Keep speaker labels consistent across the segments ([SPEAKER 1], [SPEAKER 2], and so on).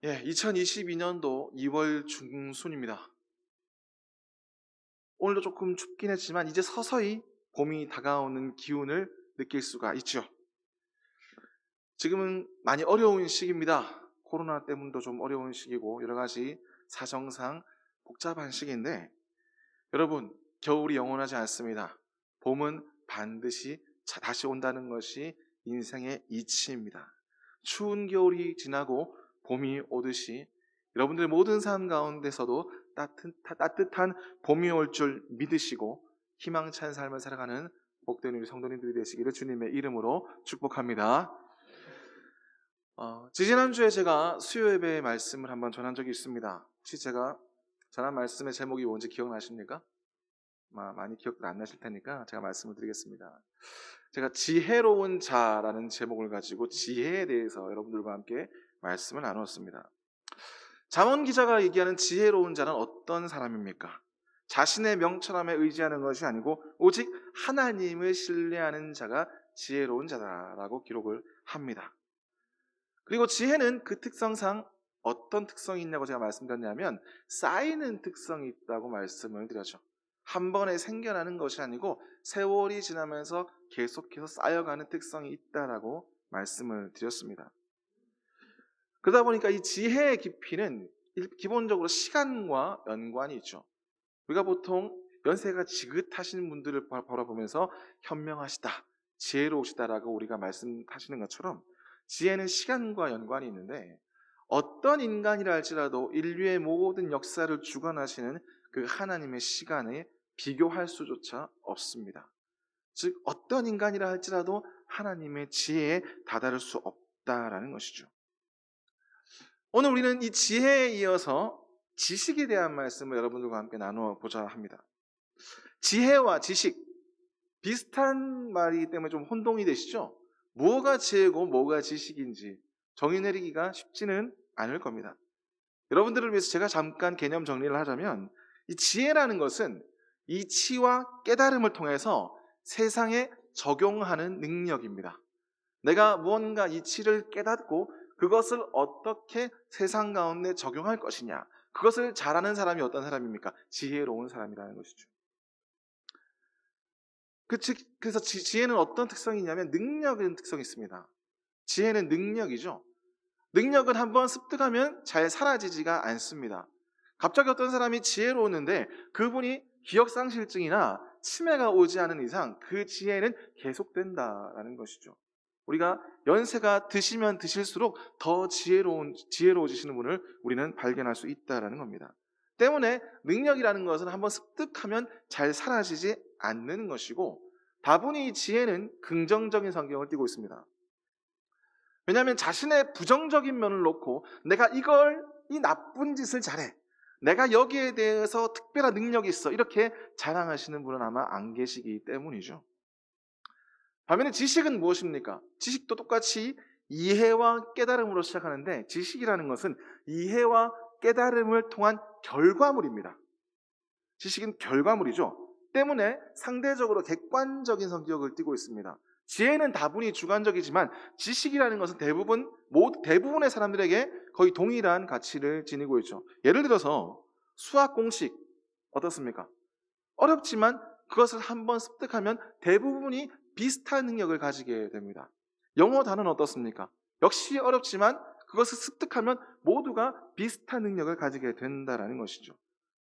[SPEAKER 1] 2022년도 2월 중순입니다. 오늘도 조금 춥긴 했지만 이제 서서히 봄이 다가오는 기운을 느낄 수가 있죠. 지금은 많이 어려운 시기입니다. 코로나 때문도 좀 어려운 시기고 여러 가지 사정상 복잡한 시기인데, 여러분, 겨울이 영원하지 않습니다. 봄은 반드시 다시 온다는 것이 인생의 이치입니다. 추운 겨울이 지나고 봄이 오듯이 여러분들 모든 삶 가운데서도 따뜻한 봄이 올 줄 믿으시고 희망찬 삶을 살아가는 복된 우리 성도님들이 되시기를 주님의 이름으로 축복합니다. 지지난주에 제가 수요 예배의 말씀을 한번 전한 적이 있습니다. 혹시 제가 전한 말씀의 제목이 뭔지 기억나십니까? 많이 기억들 안 나실 테니까 제가 말씀을 드리겠습니다. 제가 지혜로운 자라는 제목을 가지고 지혜에 대해서 여러분들과 함께 말씀을 나누었습니다. 잠언 기자가 얘기하는 지혜로운 자는 어떤 사람입니까? 자신의 명철함에 의지하는 것이 아니고 오직 하나님을 신뢰하는 자가 지혜로운 자다라고 기록을 합니다. 그리고 지혜는 그 특성상 어떤 특성이 있냐고 제가 말씀드렸냐면 쌓이는 특성이 있다고 말씀을 드렸죠. 한 번에 생겨나는 것이 아니고 세월이 지나면서 계속해서 쌓여가는 특성이 있다라고 말씀을 드렸습니다. 그러다 보니까 이 지혜의 깊이는 기본적으로 시간과 연관이 있죠. 우리가 보통 연세가 지긋하신 분들을 바라보면서 현명하시다, 지혜로우시다라고 우리가 말씀하시는 것처럼 지혜는 시간과 연관이 있는데, 어떤 인간이라 할지라도 인류의 모든 역사를 주관하시는 그 하나님의 시간에 비교할 수조차 없습니다. 즉 어떤 인간이라 할지라도 하나님의 지혜에 다다를 수 없다라는 것이죠. 오늘 우리는 이 지혜에 이어서 지식에 대한 말씀을 여러분들과 함께 나누어 보자 합니다. 지혜와 지식, 비슷한 말이기 때문에 좀 혼동이 되시죠? 뭐가 지혜고 뭐가 지식인지 정의 내리기가 쉽지는 않을 겁니다. 여러분들을 위해서 제가 잠깐 개념 정리를 하자면, 이 지혜라는 것은 이치와 깨달음을 통해서 세상에 적용하는 능력입니다. 내가 무언가 이치를 깨닫고 그것을 어떻게 세상 가운데 적용할 것이냐, 그것을 잘하는 사람이 어떤 사람입니까? 지혜로운 사람이라는 것이죠. 그래서 지혜는 어떤 특성이 있냐면 능력이라는 특성이 있습니다. 지혜는 능력이죠. 능력은 한번 습득하면 잘 사라지지가 않습니다. 갑자기 어떤 사람이 지혜로웠는데 그분이 기억상실증이나 치매가 오지 않은 이상 그 지혜는 계속된다라는 것이죠. 우리가 연세가 드시면 드실수록 더 지혜로워지시는 분을 우리는 발견할 수 있다라는 겁니다. 때문에 능력이라는 것은 한번 습득하면 잘 사라지지 않는 것이고, 다분히 이 지혜는 긍정적인 성격을 띠고 있습니다. 왜냐하면 자신의 부정적인 면을 놓고 내가 이 나쁜 짓을 잘해, 내가 여기에 대해서 특별한 능력이 있어, 이렇게 자랑하시는 분은 아마 안 계시기 때문이죠. 반면에 지식은 무엇입니까? 지식도 똑같이 이해와 깨달음으로 시작하는데, 지식이라는 것은 이해와 깨달음을 통한 결과물입니다. 지식은 결과물이죠. 때문에 상대적으로 객관적인 성격을 띠고 있습니다. 지혜는 다분히 주관적이지만 지식이라는 것은 대부분의 사람들에게 거의 동일한 가치를 지니고 있죠. 예를 들어서 수학 공식 어떻습니까? 어렵지만 그것을 한번 습득하면 대부분이 비슷한 능력을 가지게 됩니다. 영어 단어는 어떻습니까? 역시 어렵지만 그것을 습득하면 모두가 비슷한 능력을 가지게 된다는 것이죠.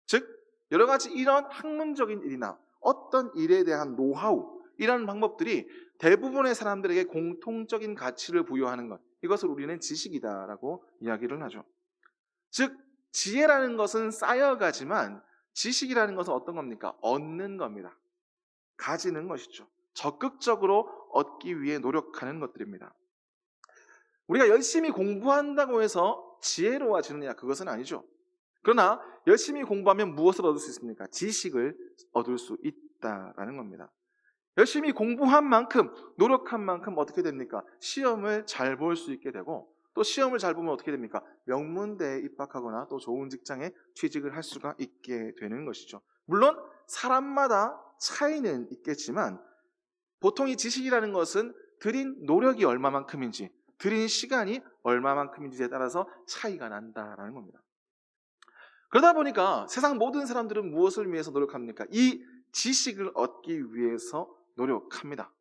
[SPEAKER 1] 즉 여러 가지 이런 학문적인 일이나 어떤 일에 대한 노하우, 이런 방법들이 대부분의 사람들에게 공통적인 가치를 부여하는 것, 이것을 우리는 지식이다라고 이야기를 하죠. 즉 지혜라는 것은 쌓여가지만 지식이라는 것은 어떤 겁니까? 얻는 겁니다. 가지는 것이죠. 적극적으로 얻기 위해 노력하는 것들입니다. 우리가 열심히 공부한다고 해서 지혜로워지느냐? 그것은 아니죠. 그러나 열심히 공부하면 무엇을 얻을 수 있습니까? 지식을 얻을 수 있다라는 겁니다. 열심히 공부한 만큼, 노력한 만큼 어떻게 됩니까? 시험을 잘 볼 수 있게 되고, 또 시험을 잘 보면 어떻게 됩니까? 명문대에 입학하거나 또 좋은 직장에 취직을 할 수가 있게 되는 것이죠. 물론 사람마다 차이는 있겠지만 보통 이 지식이라는 것은 들인 노력이 얼마만큼인지, 들인 시간이 얼마만큼인지에 따라서 차이가 난다라는 겁니다. 그러다 보니까 세상 모든 사람들은 무엇을 위해서 노력합니까? 이 지식을 얻기 위해서 노력합니다.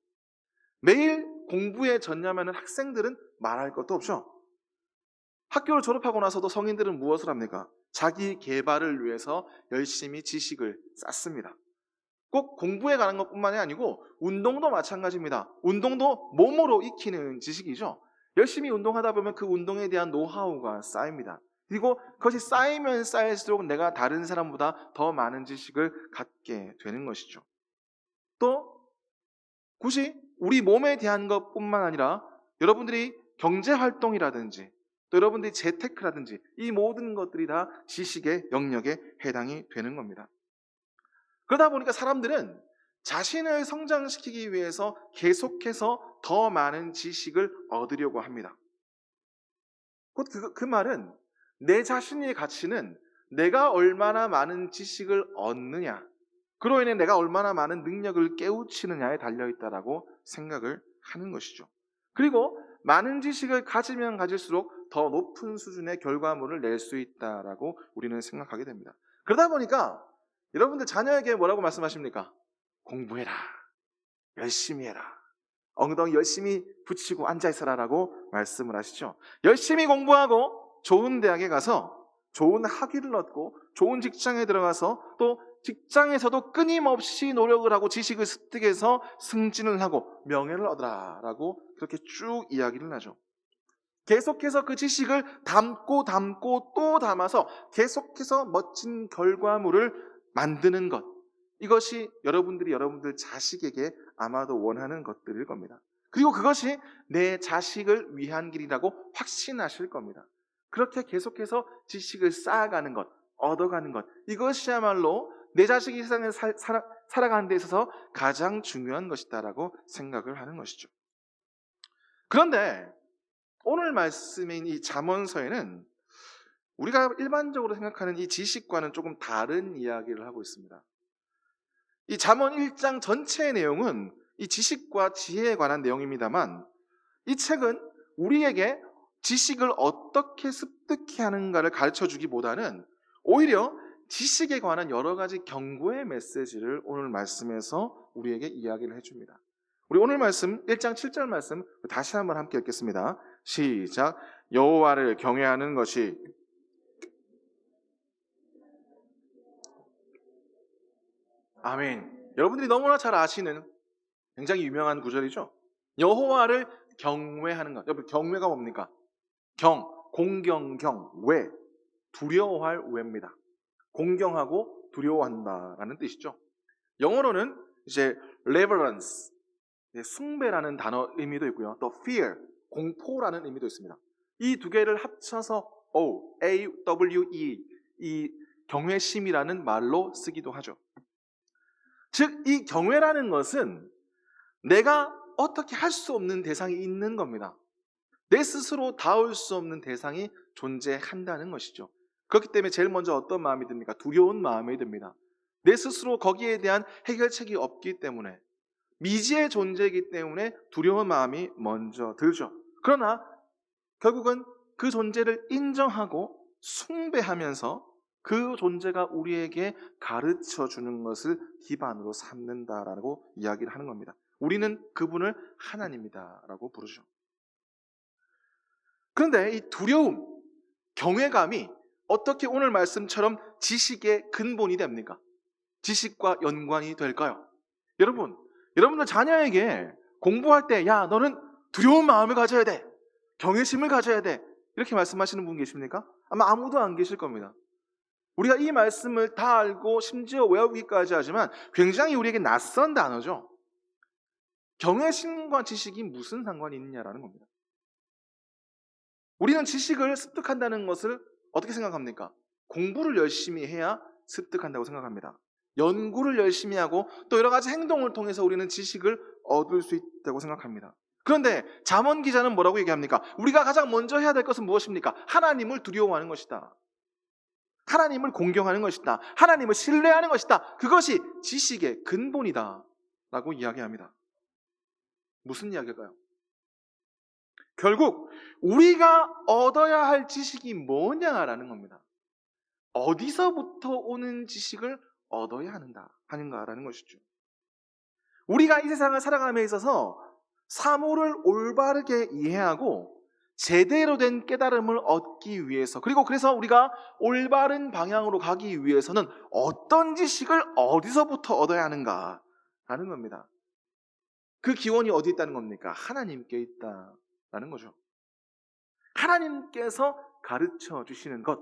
[SPEAKER 1] 매일 공부에 전념하는 학생들은 말할 것도 없죠. 학교를 졸업하고 나서도 성인들은 무엇을 합니까? 자기 개발을 위해서 열심히 지식을 쌓습니다. 꼭 공부에 관한 것뿐만이 아니고 운동도 마찬가지입니다. 운동도 몸으로 익히는 지식이죠. 열심히 운동하다 보면 그 운동에 대한 노하우가 쌓입니다. 그리고 그것이 쌓이면 쌓일수록 내가 다른 사람보다 더 많은 지식을 갖게 되는 것이죠. 또 굳이 우리 몸에 대한 것뿐만 아니라 여러분들이 경제활동이라든지 또 여러분들이 재테크라든지 이 모든 것들이 다 지식의 영역에 해당이 되는 겁니다. 그러다 보니까 사람들은 자신을 성장시키기 위해서 계속해서 더 많은 지식을 얻으려고 합니다. 곧 그 말은 내 자신의 가치는 내가 얼마나 많은 지식을 얻느냐, 그로 인해 내가 얼마나 많은 능력을 깨우치느냐에 달려있다라고 생각을 하는 것이죠. 그리고 많은 지식을 가지면 가질수록 더 높은 수준의 결과물을 낼 수 있다라고 우리는 생각하게 됩니다. 그러다 보니까 여러분들 자녀에게 뭐라고 말씀하십니까? 공부해라, 열심히 해라, 엉덩이 열심히 붙이고 앉아있어라라고 말씀을 하시죠. 열심히 공부하고 좋은 대학에 가서 좋은 학위를 얻고 좋은 직장에 들어가서 또 직장에서도 끊임없이 노력을 하고 지식을 습득해서 승진을 하고 명예를 얻으라라고 그렇게 쭉 이야기를 하죠. 계속해서 그 지식을 담고 또 담아서 계속해서 멋진 결과물을 만드는 것, 이것이 여러분들 자식에게 아마도 원하는 것들일 겁니다. 그리고 그것이 내 자식을 위한 길이라고 확신하실 겁니다. 그렇게 계속해서 지식을 쌓아가는 것, 얻어가는 것, 이것이야말로 내 자식이 세상에 살아가는 데 있어서 가장 중요한 것이다라고 생각을 하는 것이죠. 그런데 오늘 말씀인 이 잠언서에는 우리가 일반적으로 생각하는 이 지식과는 조금 다른 이야기를 하고 있습니다. 이 잠언 1장 전체의 내용은 이 지식과 지혜에 관한 내용입니다만, 이 책은 우리에게 지식을 어떻게 습득해야 하는가를 가르쳐주기보다는 오히려 지식에 관한 여러 가지 경고의 메시지를 오늘 말씀에서 우리에게 이야기를 해줍니다. 우리 오늘 말씀 1장 7절 말씀 다시 한번 함께 읽겠습니다. 시작. 여호와를 경외하는 것이 아멘. 여러분들이 너무나 잘 아시는 굉장히 유명한 구절이죠. 여호와를 경외하는 것. 여러분, 경외가 뭡니까? 공경경, 외, 두려워할 외입니다. 공경하고 두려워한다라는 뜻이죠. 영어로는 이제 reverence, 숭배라는 단어 의미도 있고요. 또 fear, 공포라는 의미도 있습니다. 이 두 개를 합쳐서 AWE, 이 경외심이라는 말로 쓰기도 하죠. 즉, 이 경외라는 것은 내가 어떻게 할 수 없는 대상이 있는 겁니다. 내 스스로 닿을 수 없는 대상이 존재한다는 것이죠. 그렇기 때문에 제일 먼저 어떤 마음이 듭니까? 두려운 마음이 듭니다. 내 스스로 거기에 대한 해결책이 없기 때문에, 미지의 존재이기 때문에 두려운 마음이 먼저 들죠. 그러나 결국은 그 존재를 인정하고 숭배하면서 그 존재가 우리에게 가르쳐주는 것을 기반으로 삼는다라고 이야기를 하는 겁니다. 우리는 그분을 하나님이다라고 부르죠. 그런데 이 두려움, 경외감이 어떻게 오늘 말씀처럼 지식의 근본이 됩니까? 지식과 연관이 될까요? 여러분들 자녀에게 공부할 때 야, 너는 두려운 마음을 가져야 돼, 경외심을 가져야 돼, 이렇게 말씀하시는 분 계십니까? 아마 아무도 안 계실 겁니다. 우리가 이 말씀을 다 알고 심지어 외우기까지 하지만 굉장히 우리에게 낯선 단어죠. 경외심과 지식이 무슨 상관이 있느냐라는 겁니다. 우리는 지식을 습득한다는 것을 어떻게 생각합니까? 공부를 열심히 해야 습득한다고 생각합니다. 연구를 열심히 하고 또 여러 가지 행동을 통해서 우리는 지식을 얻을 수 있다고 생각합니다. 그런데 잠언 기자는 뭐라고 얘기합니까? 우리가 가장 먼저 해야 될 것은 무엇입니까? 하나님을 두려워하는 것이다. 하나님을 공경하는 것이다. 하나님을 신뢰하는 것이다. 그것이 지식의 근본이다 라고 이야기합니다. 무슨 이야기일까요? 결국 우리가 얻어야 할 지식이 뭐냐라는 겁니다. 어디서부터 오는 지식을 얻어야 하는가라는 것이죠. 우리가 이 세상을 살아감에 있어서 사물을 올바르게 이해하고 제대로 된 깨달음을 얻기 위해서, 그리고 그래서 우리가 올바른 방향으로 가기 위해서는 어떤 지식을 어디서부터 얻어야 하는가라는 겁니다. 그 기원이 어디 있다는 겁니까? 하나님께 있다라는 거죠. 하나님께서 가르쳐 주시는 것,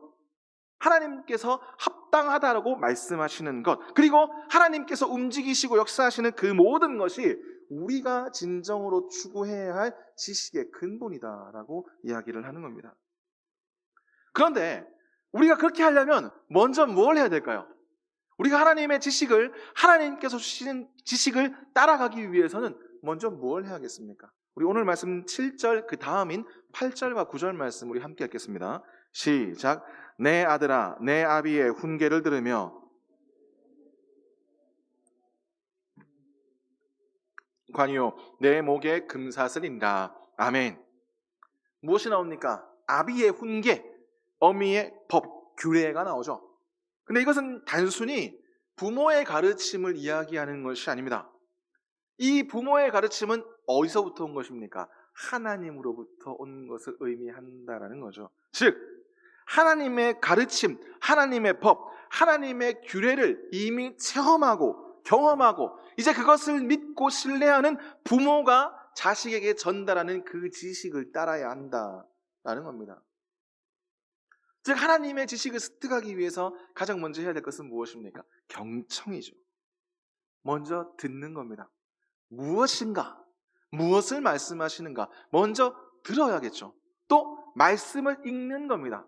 [SPEAKER 1] 하나님께서 합당하다라고 말씀하시는 것, 그리고 하나님께서 움직이시고 역사하시는 그 모든 것이 우리가 진정으로 추구해야 할 지식의 근본이다라고 이야기를 하는 겁니다. 그런데 우리가 그렇게 하려면 먼저 뭘 해야 될까요? 우리가 하나님의 지식을, 하나님께서 주시는 지식을 따라가기 위해서는 먼저 뭘 해야겠습니까? 우리 오늘 말씀 7절 그 다음인 8절과 9절 말씀 우리 함께 읽겠습니다. 시작. 내 아들아 내 아비의 훈계를 들으며 관이요 내 목에 금사슬인가. 아멘. 무엇이 나옵니까? 아비의 훈계, 어미의 법, 규례가 나오죠. 근데 이것은 단순히 부모의 가르침을 이야기하는 것이 아닙니다. 이 부모의 가르침은 어디서부터 온 것입니까? 하나님으로부터 온 것을 의미한다라는 거죠. 즉 하나님의 가르침, 하나님의 법, 하나님의 규례를 이미 체험하고 경험하고 이제 그것을 믿고 신뢰하는 부모가 자식에게 전달하는 그 지식을 따라야 한다라는 겁니다. 즉 하나님의 지식을 습득하기 위해서 가장 먼저 해야 될 것은 무엇입니까? 경청이죠. 먼저 듣는 겁니다. 무엇인가? 무엇을 말씀하시는가? 먼저 들어야겠죠. 또 말씀을 읽는 겁니다.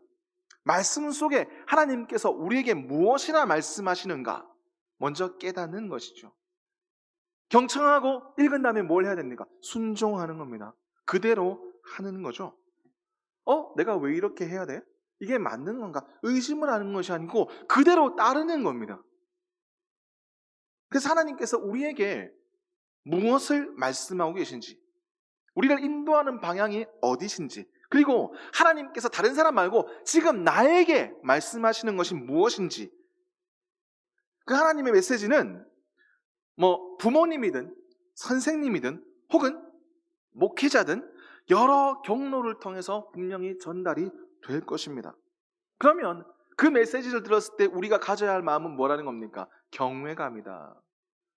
[SPEAKER 1] 말씀 속에 하나님께서 우리에게 무엇이나 말씀하시는가? 먼저 깨닫는 것이죠. 경청하고 읽은 다음에 뭘 해야 됩니까? 순종하는 겁니다. 그대로 하는 거죠. 내가 왜 이렇게 해야 돼? 이게 맞는 건가? 의심을 하는 것이 아니고 그대로 따르는 겁니다. 그래서 하나님께서 우리에게 무엇을 말씀하고 계신지, 우리를 인도하는 방향이 어디신지, 그리고 하나님께서 다른 사람 말고 지금 나에게 말씀하시는 것이 무엇인지, 그 하나님의 메시지는 부모님이든 선생님이든 혹은 목회자든 여러 경로를 통해서 분명히 전달이 될 것입니다. 그러면 그 메시지를 들었을 때 우리가 가져야 할 마음은 뭐라는 겁니까? 경외감이다.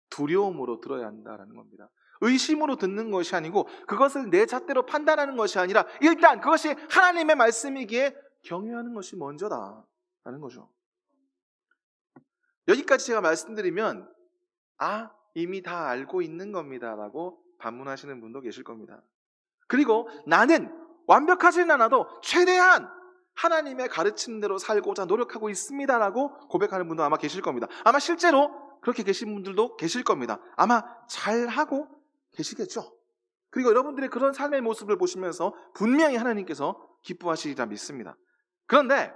[SPEAKER 1] 두려움으로 들어야 한다는 겁니다. 의심으로 듣는 것이 아니고 그것을 내 잣대로 판단하는 것이 아니라 일단 그것이 하나님의 말씀이기에 경외하는 것이 먼저다라는 거죠. 여기까지 제가 말씀드리면 이미 다 알고 있는 겁니다 라고 반문하시는 분도 계실 겁니다. 그리고 나는 완벽하지는 않아도 최대한 하나님의 가르침대로 살고자 노력하고 있습니다라고 고백하는 분도 아마 계실 겁니다. 아마 실제로 그렇게 계신 분들도 계실 겁니다. 아마 잘하고 계시겠죠. 그리고 여러분들의 그런 삶의 모습을 보시면서 분명히 하나님께서 기뻐하시리라 믿습니다. 그런데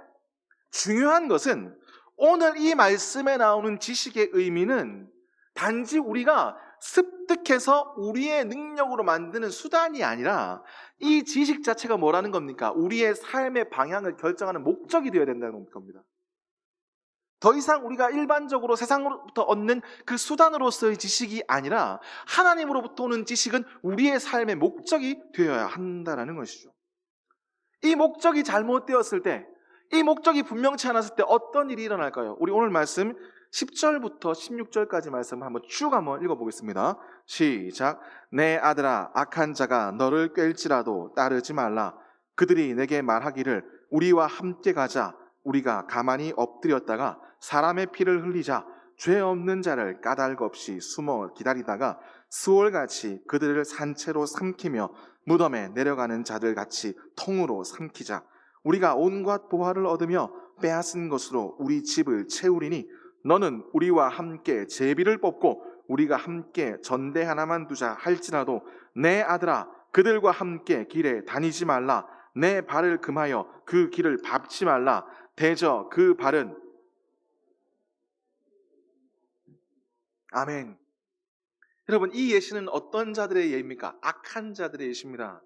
[SPEAKER 1] 중요한 것은 오늘 이 말씀에 나오는 지식의 의미는 단지 우리가 습득해서 우리의 능력으로 만드는 수단이 아니라 이 지식 자체가 뭐라는 겁니까? 우리의 삶의 방향을 결정하는 목적이 되어야 된다는 겁니다. 더 이상 우리가 일반적으로 세상으로부터 얻는 그 수단으로서의 지식이 아니라 하나님으로부터 오는 지식은 우리의 삶의 목적이 되어야 한다는 것이죠. 이 목적이 잘못되었을 때, 이 목적이 분명치 않았을 때 어떤 일이 일어날까요? 우리 오늘 말씀 10절부터 16절까지 말씀 한번 쭉 한번 읽어보겠습니다. 시작. 내 아들아 악한 자가 너를 꿰일지라도 따르지 말라. 그들이 내게 말하기를 우리와 함께 가자. 우리가 가만히 엎드렸다가 사람의 피를 흘리자. 죄 없는 자를 까닭 없이 숨어 기다리다가 스올같이 그들을 산채로 삼키며 무덤에 내려가는 자들 같이 통으로 삼키자. 우리가 온갖 보화를 얻으며 빼앗은 것으로 우리 집을 채우리니 너는 우리와 함께 제비를 뽑고 우리가 함께 전대 하나만 두자 할지라도 내 아들아 그들과 함께 길에 다니지 말라. 내 발을 금하여 그 길을 밟지 말라. 대저 그 발은 아멘. 여러분 이 예시는 어떤 자들의 예입니까? 악한 자들의 예시입니다.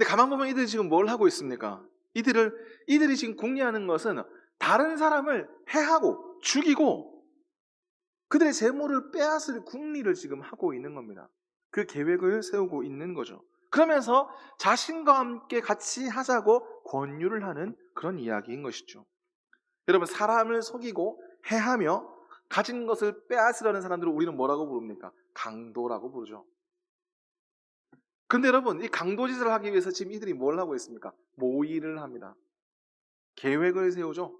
[SPEAKER 1] 근데 가만 보면 이들이 지금 뭘 하고 있습니까? 이들이 지금 궁리하는 것은 다른 사람을 해하고 죽이고 그들의 재물을 빼앗을 궁리를 지금 하고 있는 겁니다. 그 계획을 세우고 있는 거죠. 그러면서 자신과 함께 같이 하자고 권유를 하는 그런 이야기인 것이죠. 여러분, 사람을 속이고 해하며 가진 것을 빼앗으려는 사람들을 우리는 뭐라고 부릅니까? 강도라고 부르죠. 그런데 여러분, 이 강도짓을 하기 위해서 지금 이들이 뭘 하고 있습니까? 모의를 합니다. 계획을 세우죠.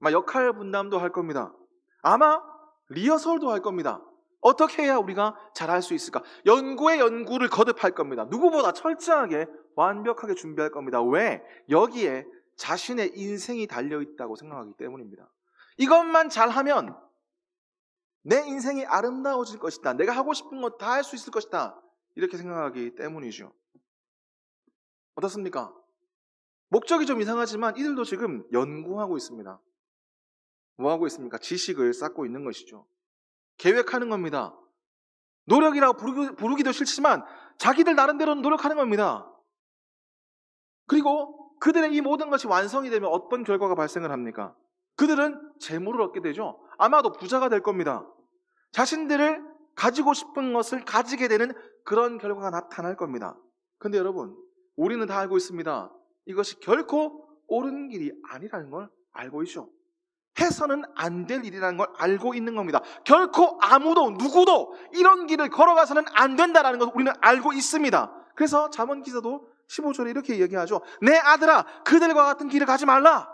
[SPEAKER 1] 아마 역할 분담도 할 겁니다. 아마 리허설도 할 겁니다. 어떻게 해야 우리가 잘할 수 있을까? 연구에 연구를 거듭할 겁니다. 누구보다 철저하게 완벽하게 준비할 겁니다. 왜? 여기에 자신의 인생이 달려있다고 생각하기 때문입니다. 이것만 잘하면 내 인생이 아름다워질 것이다. 내가 하고 싶은 거 다 할 수 있을 것이다. 이렇게 생각하기 때문이죠. 어떻습니까? 목적이 좀 이상하지만 이들도 지금 연구하고 있습니다. 뭐 하고 있습니까? 지식을 쌓고 있는 것이죠. 계획하는 겁니다. 노력이라고 부르기도 싫지만 자기들 나름대로는 노력하는 겁니다. 그리고 그들의 이 모든 것이 완성이 되면 어떤 결과가 발생을 합니까? 그들은 재물을 얻게 되죠. 아마도 부자가 될 겁니다. 자신들을 가지고 싶은 것을 가지게 되는 그런 결과가 나타날 겁니다. 근데 여러분, 우리는 다 알고 있습니다. 이것이 결코 옳은 길이 아니라는 걸 알고 있죠. 해서는 안 될 일이라는 걸 알고 있는 겁니다. 결코 아무도 누구도 이런 길을 걸어가서는 안 된다는 걸 우리는 알고 있습니다. 그래서 잠언 기자도 15절에 이렇게 얘기하죠. 내 아들아, 그들과 같은 길을 가지 말라.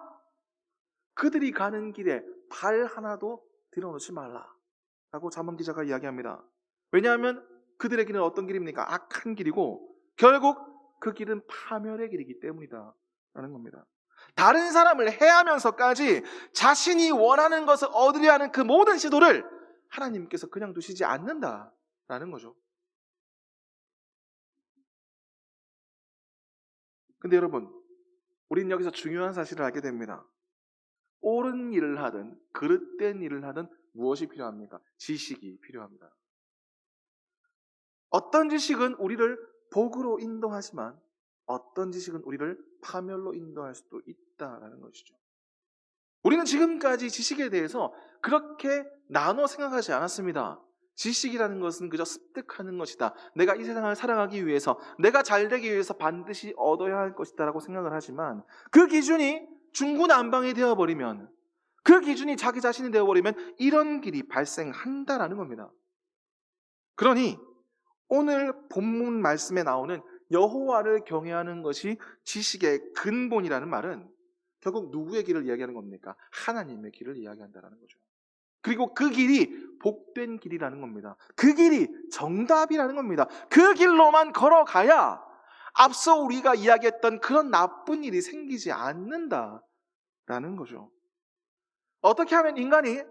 [SPEAKER 1] 그들이 가는 길에 발 하나도 들여놓지 말라 라고 잠언 기자가 이야기합니다. 왜냐하면 그들의 길은 어떤 길입니까? 악한 길이고 결국 그 길은 파멸의 길이기 때문이다 라는 겁니다. 다른 사람을 해하면서까지 자신이 원하는 것을 얻으려 하는 그 모든 시도를 하나님께서 그냥 두시지 않는다라는 거죠. 근데 여러분, 우린 여기서 중요한 사실을 알게 됩니다. 옳은 일을 하든 그릇된 일을 하든 무엇이 필요합니까? 지식이 필요합니다. 어떤 지식은 우리를 복으로 인도하지만 어떤 지식은 우리를 파멸로 인도할 수도 있다라는 것이죠. 우리는 지금까지 지식에 대해서 그렇게 나눠 생각하지 않았습니다. 지식이라는 것은 그저 습득하는 것이다. 내가 이 세상을 살아가기 위해서, 내가 잘 되기 위해서 반드시 얻어야 할 것이다 라고 생각을 하지만 그 기준이 중구난방이 되어버리면, 그 기준이 자기 자신이 되어버리면 이런 길이 발생한다라는 겁니다. 그러니 오늘 본문 말씀에 나오는 여호와를 경외하는 것이 지식의 근본이라는 말은 결국 누구의 길을 이야기하는 겁니까? 하나님의 길을 이야기한다는 거죠. 그리고 그 길이 복된 길이라는 겁니다. 그 길이 정답이라는 겁니다. 그 길로만 걸어가야 앞서 우리가 이야기했던 그런 나쁜 일이 생기지 않는다라는 거죠. 어떻게 하면 인간이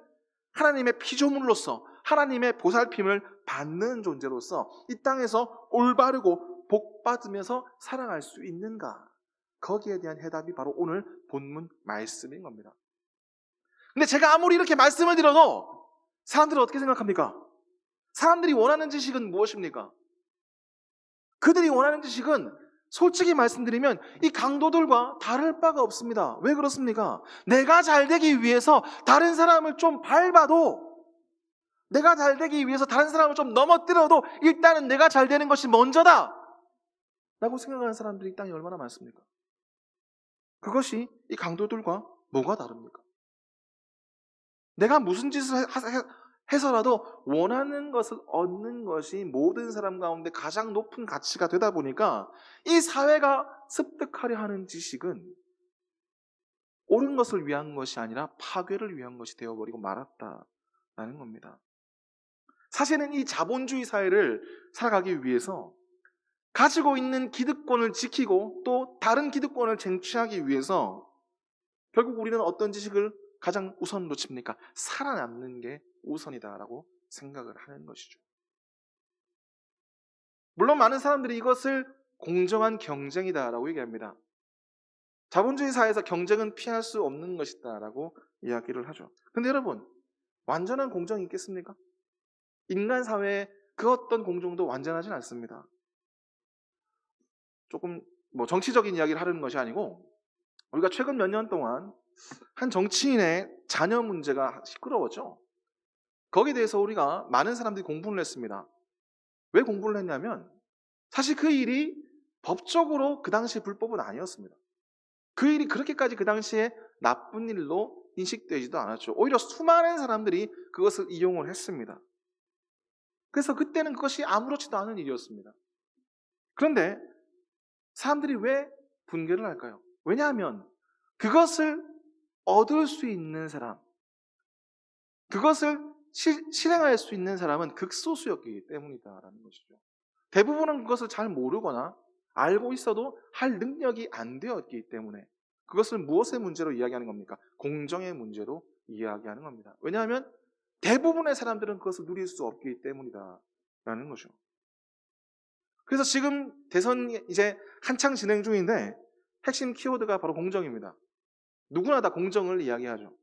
[SPEAKER 1] 하나님의 피조물로서 하나님의 보살핌을 받는 존재로서 이 땅에서 올바르고 복받으면서 살아갈 수 있는가? 거기에 대한 해답이 바로 오늘 본문 말씀인 겁니다. 근데 제가 아무리 이렇게 말씀을 드려도 사람들은 어떻게 생각합니까? 사람들이 원하는 지식은 무엇입니까? 그들이 원하는 지식은 솔직히 말씀드리면 이 강도들과 다를 바가 없습니다. 왜 그렇습니까? 내가 잘 되기 위해서 다른 사람을 좀 밟아도, 내가 잘 되기 위해서 다른 사람을 좀 넘어뜨려도 일단은 내가 잘 되는 것이 먼저다 라고 생각하는 사람들이 이 땅에 얼마나 많습니까? 그것이 이 강도들과 뭐가 다릅니까? 내가 무슨 짓을 해서라도 원하는 것을 얻는 것이 모든 사람 가운데 가장 높은 가치가 되다 보니까 이 사회가 습득하려 하는 지식은 옳은 것을 위한 것이 아니라 파괴를 위한 것이 되어버리고 말았다라는 겁니다. 사실은 이 자본주의 사회를 살아가기 위해서 가지고 있는 기득권을 지키고 또 다른 기득권을 쟁취하기 위해서 결국 우리는 어떤 지식을 가장 우선으로 칩니까? 살아남는 게 우선이다라고 생각을 하는 것이죠. 물론 많은 사람들이 이것을 공정한 경쟁이다라고 얘기합니다. 자본주의 사회에서 경쟁은 피할 수 없는 것이다라고 이야기를 하죠. 근데 여러분, 완전한 공정이 있겠습니까? 인간 사회에 그 어떤 공정도 완전하진 않습니다. 조금 뭐 정치적인 이야기를 하려는 것이 아니고, 우리가 최근 몇 년 동안 한 정치인의 자녀 문제가 시끄러웠죠. 거기에 대해서 우리가 많은 사람들이 공부를 했습니다. 왜 공부를 했냐면 사실 그 일이 법적으로 그 당시 불법은 아니었습니다. 그 일이 그렇게까지 그 당시에 나쁜 일로 인식되지도 않았죠. 오히려 수많은 사람들이 그것을 이용을 했습니다. 그래서 그때는 그것이 아무렇지도 않은 일이었습니다. 그런데 사람들이 왜 분개를 할까요? 왜냐하면 그것을 얻을 수 있는 사람, 그것을 실행할 수 있는 사람은 극소수였기 때문이다라는 것이죠. 대부분은 그것을 잘 모르거나 알고 있어도 할 능력이 안 되었기 때문에, 그것을 무엇의 문제로 이야기하는 겁니까? 공정의 문제로 이야기하는 겁니다. 왜냐하면 대부분의 사람들은 그것을 누릴 수 없기 때문이다라는 거죠. 그래서 지금 대선이 이제 한창 진행 중인데 핵심 키워드가 바로 공정입니다. 누구나 다 공정을 이야기하죠.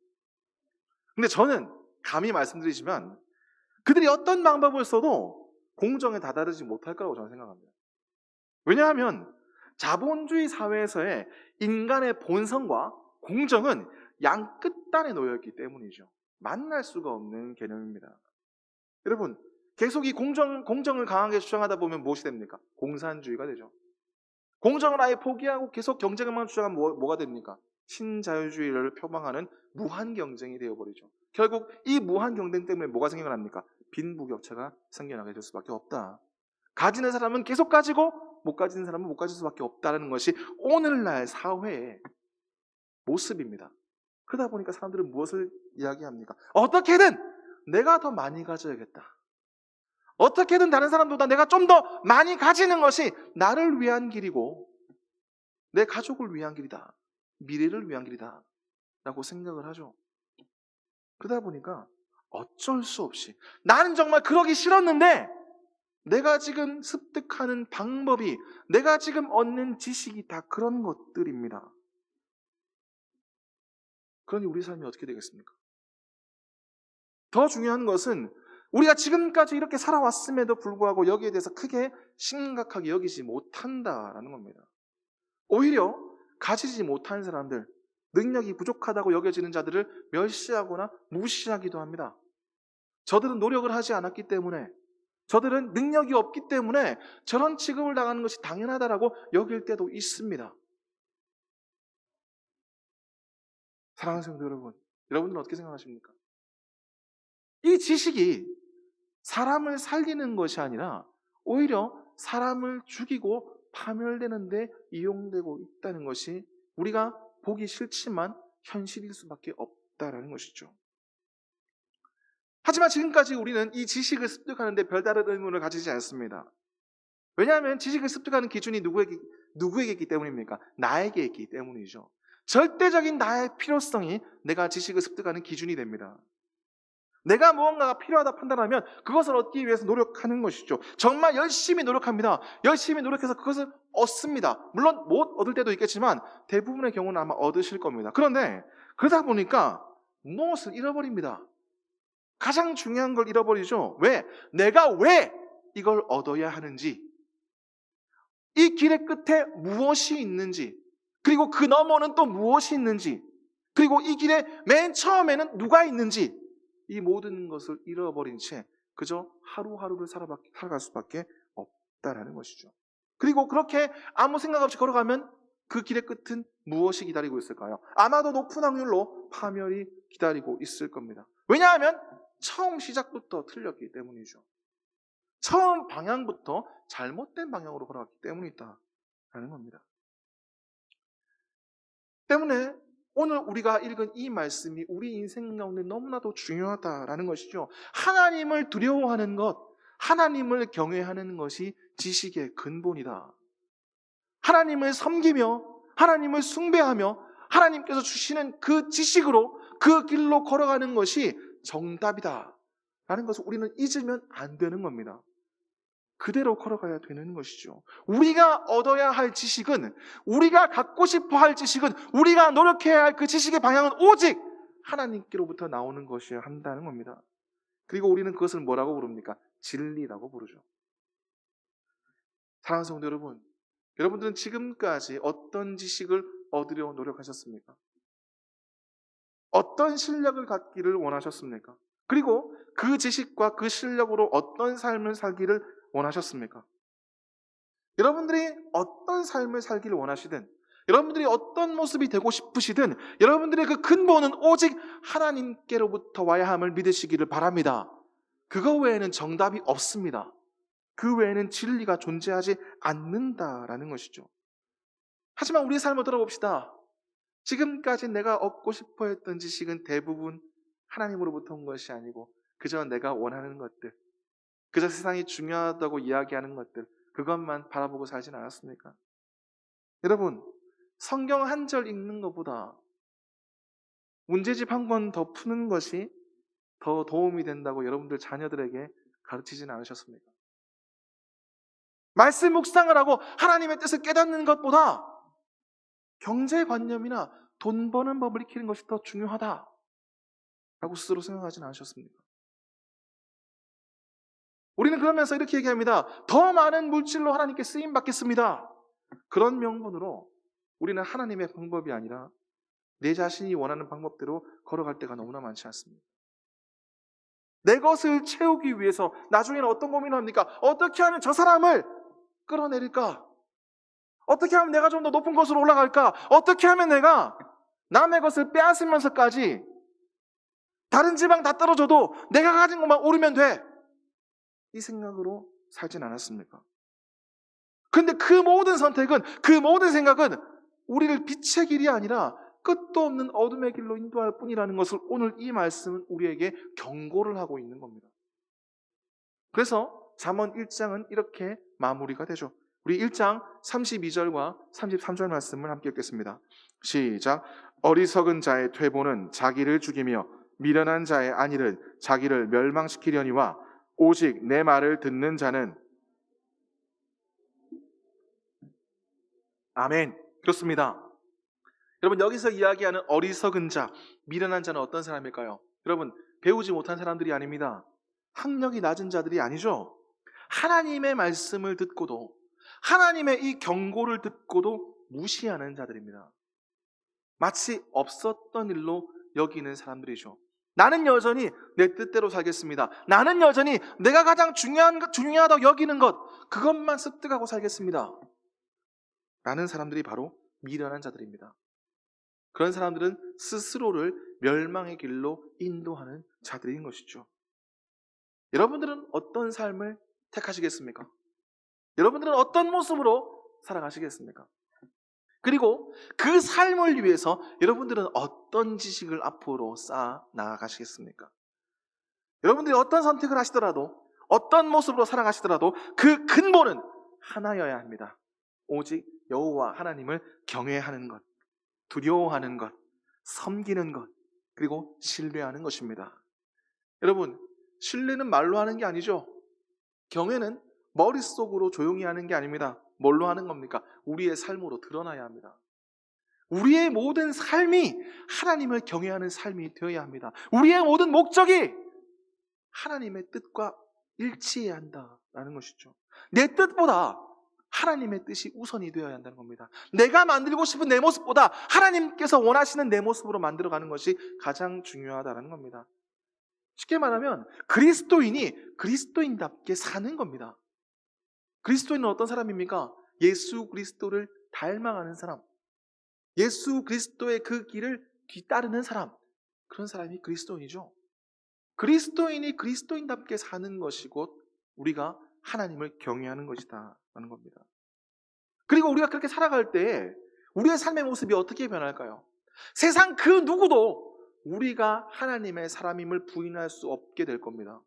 [SPEAKER 1] 근데 저는 감히 말씀드리지만 그들이 어떤 방법을 써도 공정에 다다르지 못할 거라고 저는 생각합니다. 왜냐하면 자본주의 사회에서의 인간의 본성과 공정은 양 끝단에 놓여 있기 때문이죠. 만날 수가 없는 개념입니다. 여러분, 계속 이 공정을 강하게 주장하다 보면 무엇이 됩니까? 공산주의가 되죠. 공정을 아예 포기하고 계속 경쟁만 주장하면 뭐가 됩니까? 신자유주의를 표방하는 무한 경쟁이 되어버리죠. 결국 이 무한 경쟁 때문에 뭐가 생겨납니까? 빈부격차가 생겨나게 될 수밖에 없다. 가지는 사람은 계속 가지고 못 가지는 사람은 못 가질 수밖에 없다는 것이 오늘날 사회의 모습입니다. 그러다 보니까 사람들은 무엇을 이야기합니까? 어떻게든 내가 더 많이 가져야겠다. 어떻게든 다른 사람보다 내가 좀 더 많이 가지는 것이 나를 위한 길이고 내 가족을 위한 길이다. 미래를 위한 길이다. 라고 생각을 하죠. 그러다 보니까 어쩔 수 없이 나는 정말 그러기 싫었는데 내가 지금 습득하는 방법이, 내가 지금 얻는 지식이 다 그런 것들입니다. 그러니 우리 삶이 어떻게 되겠습니까? 더 중요한 것은 우리가 지금까지 이렇게 살아왔음에도 불구하고 여기에 대해서 크게 심각하게 여기지 못한다라는 겁니다. 오히려 가지지 못한 사람들, 능력이 부족하다고 여겨지는 자들을 멸시하거나 무시하기도 합니다. 저들은 노력을 하지 않았기 때문에, 저들은 능력이 없기 때문에 저런 취급을 당하는 것이 당연하다라고 여길 때도 있습니다. 사랑하는 성도 여러분, 여러분들은 어떻게 생각하십니까? 이 지식이 사람을 살리는 것이 아니라 오히려 사람을 죽이고 파멸되는 데 이용되고 있다는 것이 우리가 보기 싫지만 현실일 수밖에 없다라는 것이죠. 하지만 지금까지 우리는 이 지식을 습득하는 데 별다른 의문을 가지지 않습니다. 왜냐하면 지식을 습득하는 기준이 누구에게 있기 때문입니까? 나에게 있기 때문이죠. 절대적인 나의 필요성이 내가 지식을 습득하는 기준이 됩니다. 내가 무언가가 필요하다 판단하면 그것을 얻기 위해서 노력하는 것이죠. 정말 열심히 노력합니다. 열심히 노력해서 그것을 얻습니다. 물론 못 얻을 때도 있겠지만 대부분의 경우는 아마 얻으실 겁니다. 그런데 그러다 보니까 무엇을 잃어버립니다. 가장 중요한 걸 잃어버리죠. 왜? 내가 왜 이걸 얻어야 하는지, 이 길의 끝에 무엇이 있는지, 그리고 그 너머는 또 무엇이 있는지, 그리고 이 길의 맨 처음에는 누가 있는지, 이 모든 것을 잃어버린 채 그저 하루하루를 살아갈 수밖에 없다라는 것이죠. 그리고 그렇게 아무 생각 없이 걸어가면 그 길의 끝은 무엇이 기다리고 있을까요? 아마도 높은 확률로 파멸이 기다리고 있을 겁니다. 왜냐하면 처음 시작부터 틀렸기 때문이죠. 처음 방향부터 잘못된 방향으로 걸어갔기 때문이다라는 겁니다. 때문에 오늘 우리가 읽은 이 말씀이 우리 인생 가운데 너무나도 중요하다라는 것이죠. 하나님을 두려워하는 것, 하나님을 경외하는 것이 지식의 근본이다. 하나님을 섬기며 하나님을 숭배하며 하나님께서 주시는 그 지식으로 그 길로 걸어가는 것이 정답이다 라는 것을 우리는 잊으면 안 되는 겁니다. 그대로 걸어가야 되는 것이죠. 우리가 얻어야 할 지식은, 우리가 갖고 싶어 할 지식은, 우리가 노력해야 할 그 지식의 방향은 오직 하나님께로부터 나오는 것이어야 한다는 겁니다. 그리고 우리는 그것을 뭐라고 부릅니까? 진리라고 부르죠. 사랑하는 성도 여러분, 여러분들은 지금까지 어떤 지식을 얻으려 노력하셨습니까? 어떤 실력을 갖기를 원하셨습니까? 그리고 그 지식과 그 실력으로 어떤 삶을 살기를 원하셨습니까? 여러분들이 어떤 삶을 살기를 원하시든, 여러분들이 어떤 모습이 되고 싶으시든, 여러분들의 그 근본은 오직 하나님께로부터 와야 함을 믿으시기를 바랍니다. 그거 외에는 정답이 없습니다. 그 외에는 진리가 존재하지 않는다라는 것이죠. 하지만 우리의 삶을 들어봅시다. 지금까지 내가 얻고 싶어 했던 지식은 대부분 하나님으로부터 온 것이 아니고 그저 내가 원하는 것들, 그저 세상이 중요하다고 이야기하는 것들, 그것만 바라보고 살진 않았습니까? 여러분, 성경 한 절 읽는 것보다 문제집 한 권 더 푸는 것이 더 도움이 된다고 여러분들 자녀들에게 가르치진 않으셨습니까? 말씀 묵상을 하고 하나님의 뜻을 깨닫는 것보다 경제관념이나 돈 버는 법을 익히는 것이 더 중요하다라고 스스로 생각하진 않으셨습니까? 우리는 그러면서 이렇게 얘기합니다. 더 많은 물질로 하나님께 쓰임 받겠습니다. 그런 명분으로 우리는 하나님의 방법이 아니라 내 자신이 원하는 방법대로 걸어갈 때가 너무나 많지 않습니다. 내 것을 채우기 위해서 나중에는 어떤 고민을 합니까? 어떻게 하면 저 사람을 끌어내릴까? 어떻게 하면 내가 좀 더 높은 곳으로 올라갈까? 어떻게 하면 내가 남의 것을 빼앗으면서까지 다른 지방 다 떨어져도 내가 가진 것만 오르면 돼. 이 생각으로 살진 않았습니까? 근데 그 모든 선택은, 그 모든 생각은 우리를 빛의 길이 아니라 끝도 없는 어둠의 길로 인도할 뿐이라는 것을 오늘 이 말씀은 우리에게 경고를 하고 있는 겁니다. 그래서 잠언 1장은 이렇게 마무리가 되죠. 우리 1장 32절과 33절 말씀을 함께 읽겠습니다. 시작. 어리석은 자의 퇴보는 자기를 죽이며 미련한 자의 안위는 자기를 멸망시키려니와 오직 내 말을 듣는 자는 아멘. 그렇습니다. 여러분, 여기서 이야기하는 어리석은 자, 미련한 자는 어떤 사람일까요? 여러분, 배우지 못한 사람들이 아닙니다. 학력이 낮은 자들이 아니죠. 하나님의 말씀을 듣고도, 하나님의 이 경고를 듣고도 무시하는 자들입니다. 마치 없었던 일로 여기는 사람들이죠. 나는 여전히 내 뜻대로 살겠습니다. 나는 여전히 내가 가장 중요하다고 여기는 것, 그것만 습득하고 살겠습니다. 라는 사람들이 바로 미련한 자들입니다. 그런 사람들은 스스로를 멸망의 길로 인도하는 자들인 것이죠. 여러분들은 어떤 삶을 택하시겠습니까? 여러분들은 어떤 모습으로 살아가시겠습니까? 그리고 그 삶을 위해서 여러분들은 어떤 지식을 앞으로 쌓아 나아가시겠습니까? 여러분들이 어떤 선택을 하시더라도, 어떤 모습으로 살아가시더라도 그 근본은 하나여야 합니다. 오직 여호와 하나님을 경외하는 것, 두려워하는 것, 섬기는 것, 그리고 신뢰하는 것입니다. 여러분, 신뢰는 말로 하는 게 아니죠. 경외는 머릿속으로 조용히 하는 게 아닙니다. 뭘로 하는 겁니까? 우리의 삶으로 드러나야 합니다. 우리의 모든 삶이 하나님을 경외하는 삶이 되어야 합니다. 우리의 모든 목적이 하나님의 뜻과 일치해야 한다라는 것이죠. 내 뜻보다 하나님의 뜻이 우선이 되어야 한다는 겁니다. 내가 만들고 싶은 내 모습보다 하나님께서 원하시는 내 모습으로 만들어가는 것이 가장 중요하다는 겁니다. 쉽게 말하면 그리스도인이 그리스도인답게 사는 겁니다. 그리스도인은 어떤 사람입니까? 예수 그리스도를 닮아가는 사람, 예수 그리스도의 그 길을 뒤따르는 사람, 그런 사람이 그리스도인이죠. 그리스도인이 그리스도인답게 사는 것이 곧 우리가 하나님을 경외하는 것이다 라는 겁니다. 그리고 우리가 그렇게 살아갈 때 우리의 삶의 모습이 어떻게 변할까요? 세상 그 누구도 우리가 하나님의 사람임을 부인할 수 없게 될 겁니다.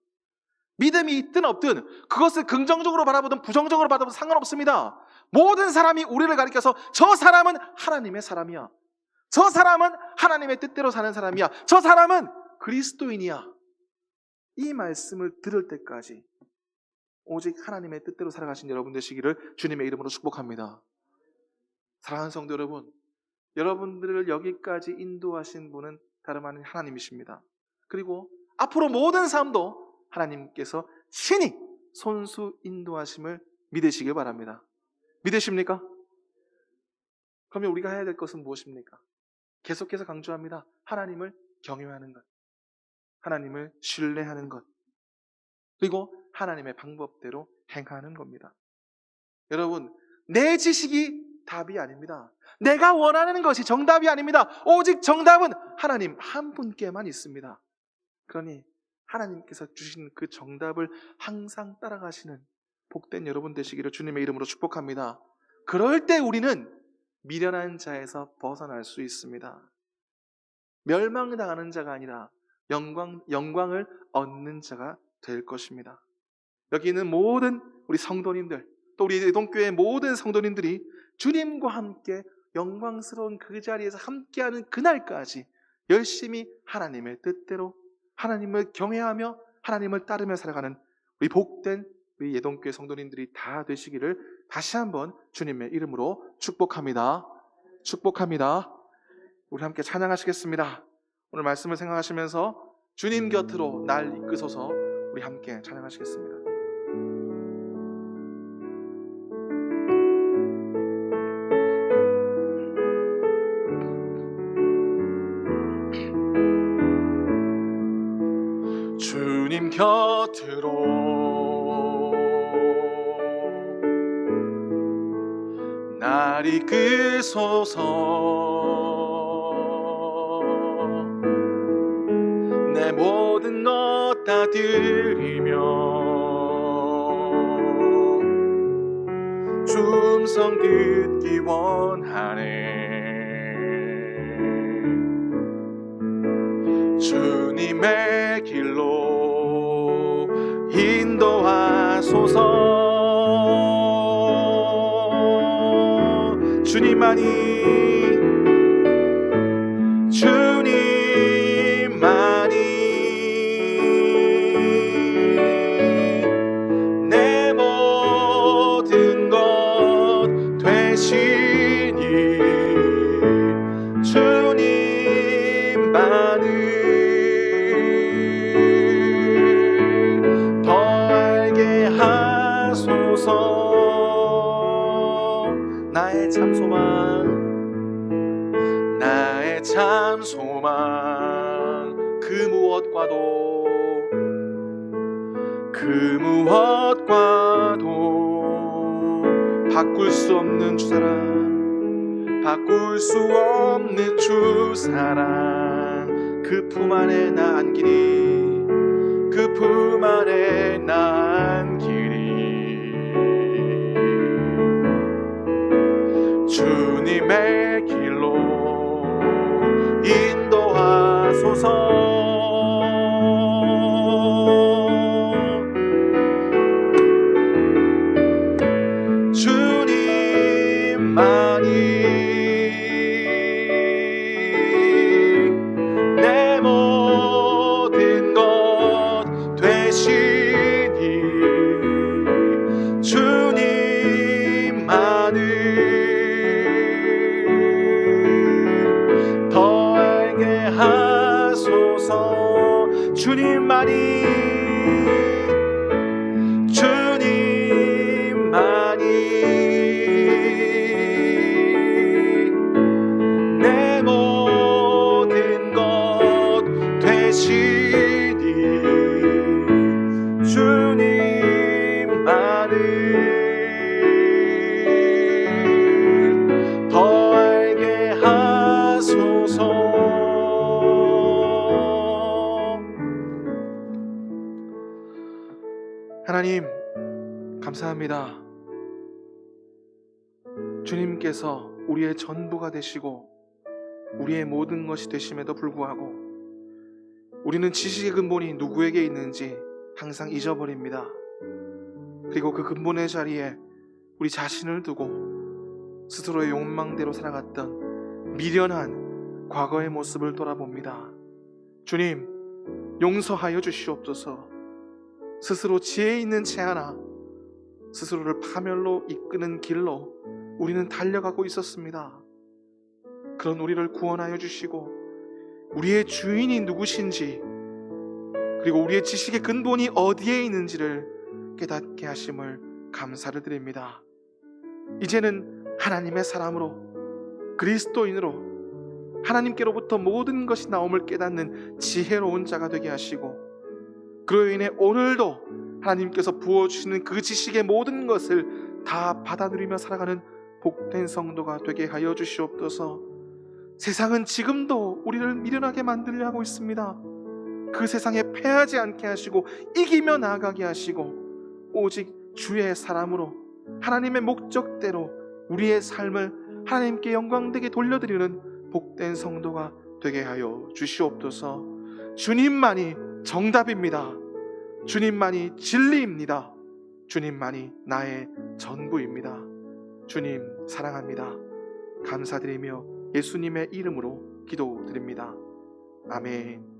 [SPEAKER 1] 믿음이 있든 없든, 그것을 긍정적으로 바라보든 부정적으로 바라보든 상관없습니다. 모든 사람이 우리를 가리켜서 저 사람은 하나님의 사람이야, 저 사람은 하나님의 뜻대로 사는 사람이야, 저 사람은 그리스도인이야, 이 말씀을 들을 때까지 오직 하나님의 뜻대로 살아가신 여러분 되시기를 주님의 이름으로 축복합니다. 사랑하는 성도 여러분, 여러분들을 여기까지 인도하신 분은 다름 아닌 하나님이십니다. 그리고 앞으로 모든 삶도 하나님께서 신이 손수 인도하심을 믿으시길 바랍니다. 믿으십니까? 그러면 우리가 해야 될 것은 무엇입니까? 계속해서 강조합니다. 하나님을 경외하는 것, 하나님을 신뢰하는 것, 그리고 하나님의 방법대로 행하는 겁니다. 여러분, 내 지식이 답이 아닙니다. 내가 원하는 것이 정답이 아닙니다. 오직 정답은 하나님 한 분께만 있습니다. 그러니 하나님께서 주신 그 정답을 항상 따라가시는 복된 여러분 되시기를 주님의 이름으로 축복합니다. 그럴 때 우리는 미련한 자에서 벗어날 수 있습니다. 멸망당하는 자가 아니라 영광을 얻는 자가 될 것입니다. 여기 있는 모든 우리 성도님들, 또 우리 예동교회 모든 성도님들이 주님과 함께 영광스러운 그 자리에서 함께하는 그날까지 열심히 하나님의 뜻대로 하나님을 경외하며 하나님을 따르며 살아가는 우리 복된 우리 예동교회 성도님들이 다 되시기를 다시 한번 주님의 이름으로 축복합니다. 축복합니다. 우리 함께 찬양하시겠습니다. 오늘 말씀을 생각하시면서 주님 곁으로 날 이끄소서 우리 함께 찬양하시겠습니다. 주님 곁으로 날 이끄소서. 내 모든 것 다 드리며 주 음성 듣기 원하네. 주님의 길로 인도하소서. 주님만이 내 모든 것 되시니 주님만을 더 알게 하소서. 나의 참 소망 그 무엇과도 바꿀 수 없는 주사랑, 바꿀 수 없는 주사랑, 그 품 안에 나 안기리, 그 품 안에 나 안기리. 주님의 길로 인도하소서. 주님만이 내 모든 것 되시니 주님만을 더 알게 하소서. 주님만이 내 모든 것 되시니 주님만을 더 알게 하소서. 하나님 감사합니다. 주님께서 우리의 전부가 되시고 우리의 모든 것이 되심에도 불구하고 우리는 지식의 근본이 누구에게 있는지 항상 잊어버립니다. 그리고 그 근본의 자리에 우리 자신을 두고 스스로의 욕망대로 살아갔던 미련한 과거의 모습을 돌아봅니다. 주님, 용서하여 주시옵소서. 스스로 지혜 있는 채 하나 스스로를 파멸로 이끄는 길로 우리는 달려가고 있었습니다. 그런 우리를 구원하여 주시고 우리의 주인이 누구신지, 그리고 우리의 지식의 근본이 어디에 있는지를 깨닫게 하심을 감사를 드립니다. 이제는 하나님의 사람으로 그리스도인으로 하나님께로부터 모든 것이 나옴을 깨닫는 지혜로운 자가 되게 하시고, 그로 인해 오늘도 하나님께서 부어주시는 그 지식의 모든 것을 다 받아 누리며 살아가는 복된 성도가 되게 하여 주시옵소서. 세상은 지금도 우리를 미련하게 만들려 하고 있습니다. 그 세상에 패하지 않게 하시고 이기며 나아가게 하시고, 오직 주의 사람으로 하나님의 목적대로 우리의 삶을 하나님께 영광되게 돌려드리는 복된 성도가 되게 하여 주시옵소서. 주님만이 정답입니다. 주님만이 진리입니다. 주님만이 나의 전부입니다. 주님 사랑합니다. 감사드리며 예수님의 이름으로 기도드립니다. 아멘.